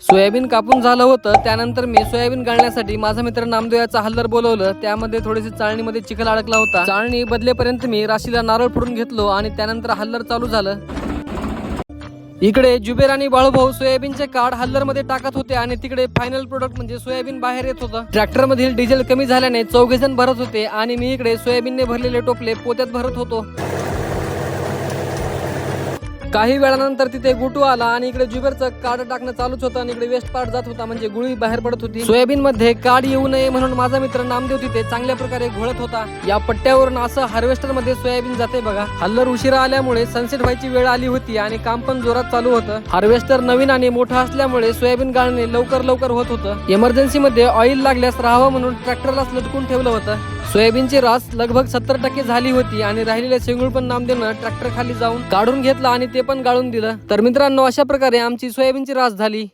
Soybean कापून झालं होतं, त्यानंतर मी सोयाबीन गाळण्यासाठी माझा मित्र नामदेव याचा हल्लर बोलवलं. त्यामध्ये थोडीशी चाळणीमध्ये चिखल अडकला होता. चाळणी बदलेपर्यंत मी राशीला नारळ फोडून घेतलो आणि त्यानंतर हल्लर चालू झालं. इकडे जुबेर आणि बाळूभाऊ सोयाबीनचे कार्ड हल्लर मध्ये टाकत होते आणि तिकडे फायनल प्रोडक्ट म्हणजे सोयाबीन बाहेर येत होतं. ट्रॅक्टर मधील डिझेल कमी झाल्याने 4 जण भरत होते आणि मी इकडे सोयाबीनने भरलेले टोपले पोत्यात भरत होतो. काही वेळानंतर तिथे गुटू आला आणि इकडे जुबेरचं कार्ड टाकणं चालूच होतं आणि इकडे वेस्ट पार्ट जात होता, म्हणजे गुळी बाहेर पडत होती. सोयाबीन मध्ये कार्ड येऊ नये म्हणून माझा मित्र नामदेव तिथे चांगल्या प्रकारे घोळत होता. या पट्ट्यावरून असं हार्वेस्टर मध्ये सोयाबीन जाते बघा. हल्लर उशिरा आल्यामुळे सनसेट व्हायची वेळ आली होती आणि काम पण जोरात चालू होतं. हार्वेस्टर नवीन आणि मोठं असल्यामुळे सोयाबीन गाळणे लवकर होत होतं. इमर्जन्सी मध्ये ऑइल लागल्यास राहावं म्हणून ट्रॅक्टरलाच लटकून ठेवलं होतं. सोयाबीनची रास लगभग 70% झाली होती आणि राहिलेले शेंगूळ पण नामदेवनं ट्रॅक्टर खाली जाऊन काढून घेतला आणि ते पण गाळून दिलं. तर मित्रांनो, अशा प्रकारे आमची सोयाबीनची रास झाली.